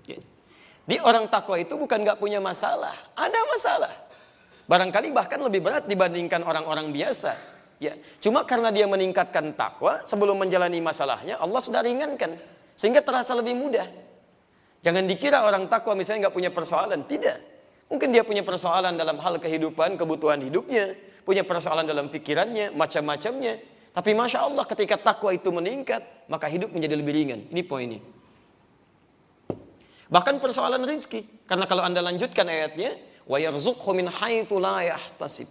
Ya. Di orang takwa itu bukan nggak punya masalah, ada masalah. Barangkali bahkan lebih berat dibandingkan orang-orang biasa. Ya, cuma karena dia meningkatkan takwa, sebelum menjalani masalahnya, Allah sudah ringankan. Sehingga terasa lebih mudah. Jangan dikira orang takwa misalnya nggak punya persoalan. Tidak. Mungkin dia punya persoalan dalam hal kehidupan, kebutuhan hidupnya. Punya persoalan dalam pikirannya, macam-macamnya. Tapi Masya Allah ketika takwa itu meningkat, maka hidup menjadi lebih ringan. Ini poinnya. Bahkan persoalan rizki. Karena kalau Anda lanjutkan ayatnya, وَيَرْزُقْهُ مِنْ حَيْثُ لَا يَحْتَسِبْ.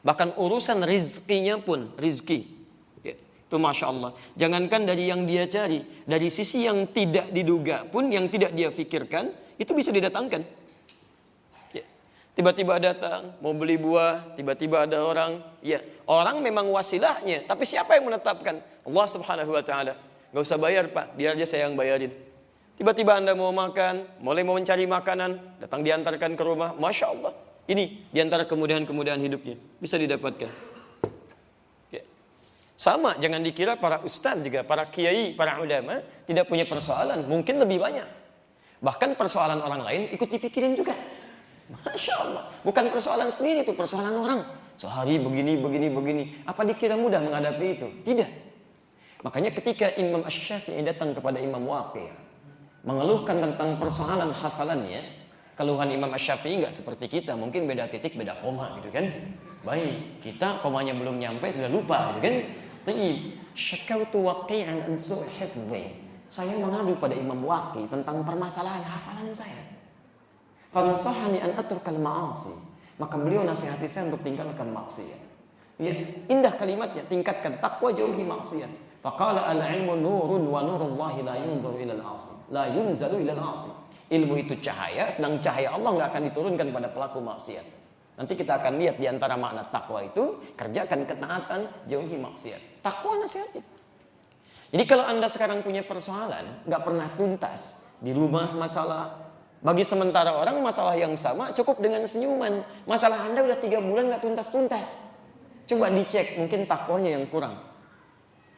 Bahkan urusan rizkinya pun, rizki. Ya, itu Masya Allah. Jangankan dari yang dia cari, dari sisi yang tidak diduga pun, yang tidak dia fikirkan, itu bisa didatangkan. Ya. Tiba-tiba datang, mau beli buah, tiba-tiba ada orang. Ya, orang memang wasilahnya, tapi siapa yang menetapkan? Allah Subhanahu Wa Taala. Gak usah bayar Pak, biar aja saya yang bayarin. Tiba-tiba Anda mau makan, mulai mau mencari makanan, datang diantarkan ke rumah, Masya Allah. Ini diantara kemudahan-kemudahan hidupnya, bisa didapatkan. Ya. Sama, jangan dikira para ustadz juga, para kiai, para ulama, tidak punya persoalan, mungkin lebih banyak. Bahkan persoalan orang lain ikut dipikirin juga. Masya Allah, bukan persoalan sendiri, itu persoalan orang. Sehari begini, begini, begini. Apa dikira mudah menghadapi itu? Tidak. Makanya ketika Imam Asy-Syafi'i datang kepada Imam Waqi' mengeluhkan tentang persoalan hafalannya, keluhan Imam Asy-Syafi'i nggak seperti kita, mungkin beda titik, beda koma gitu kan. Baik, kita komanya belum nyampe sudah lupa gitu kan. Tapi syakautu Waqi'an an su'i hifdzi. Saya mengadu pada Imam Waqi' tentang permasalahan hafalan saya. Fa nasahani an atrukal ma'asi. Maka beliau nasihati saya untuk tinggalkan maksiat. Ya, indah kalimatnya, tingkatkan takwa, jauhi maksiat. Faqala al-ilmu nurun wa nurullahi la yunzalu ilal 'asi. La yunzalu ilal 'asi. Ilmu itu cahaya, sedang cahaya Allah nggak akan diturunkan pada pelaku maksiat. Nanti kita akan lihat di antara makna takwa itu, kerjakan ketaatan, jauhi maksiat. Takwa nasihatnya. Jadi kalau Anda sekarang punya persoalan, nggak pernah tuntas, di rumah masalah, bagi sementara orang masalah yang sama cukup dengan senyuman. Masalah Anda udah 3 bulan nggak tuntas-tuntas. Coba dicek, mungkin takwanya yang kurang.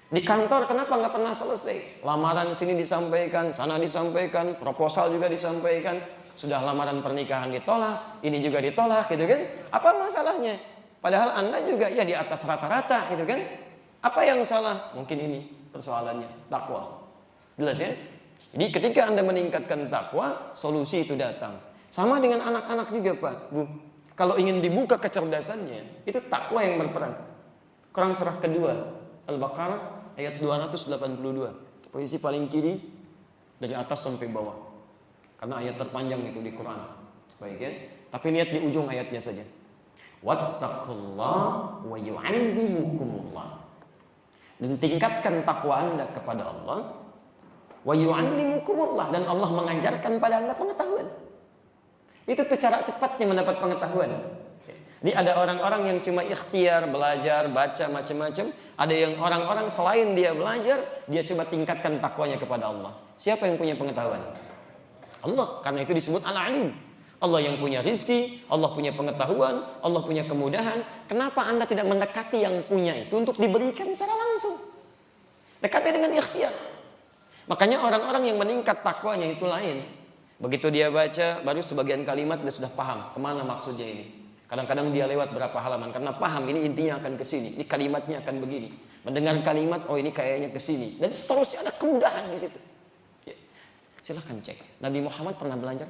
Di kantor kenapa nggak pernah selesai? Lamaran sini disampaikan, sana disampaikan, proposal juga disampaikan. Sudah lamaran pernikahan ditolak, ini juga ditolak gitu kan. Apa masalahnya? Padahal Anda juga ya di atas rata-rata gitu kan. Apa yang salah? Mungkin ini persoalannya, takwa. Jelas ya? Jadi ketika Anda meningkatkan takwa, solusi itu datang. Sama dengan anak-anak juga Pak, Bu. Kalau ingin dibuka kecerdasannya, itu takwa yang berperan. Quran surah kedua, Al-Baqarah ayat 282. Posisi paling kiri dari atas sampai bawah. Karena ayat terpanjang itu di Quran. Baik ya. Tapi lihat di ujung ayatnya saja. Wattaqullaha wa yu'allimukumullah. Dan tingkatkan takwa Anda kepada Allah. Wa yu'allimukumullah, dan Allah mengajarkan pada Anda pengetahuan. Itu tuh cara cepatnya mendapat pengetahuan. Jadi ada orang-orang yang cuma ikhtiar, belajar, baca macam-macam. Ada yang orang-orang selain dia belajar, dia coba tingkatkan takwanya kepada Allah. Siapa yang punya pengetahuan? Allah, karena itu disebut Al-Alim. Allah yang punya rizki, Allah punya pengetahuan, Allah punya kemudahan. Kenapa Anda tidak mendekati yang punya itu untuk diberikan secara langsung? Dekati dengan ikhtiar. Makanya orang-orang yang meningkat takwanya itu lain. Begitu dia baca, baru sebagian kalimat dia sudah paham kemana maksudnya ini. Kadang-kadang dia lewat berapa halaman karena paham ini intinya akan ke sini, ini kalimatnya akan begini. Mendengar kalimat, oh ini kayaknya ke sini, dan seterusnya ada kemudahan di situ. Ya. Silahkan cek. Nabi Muhammad pernah belajar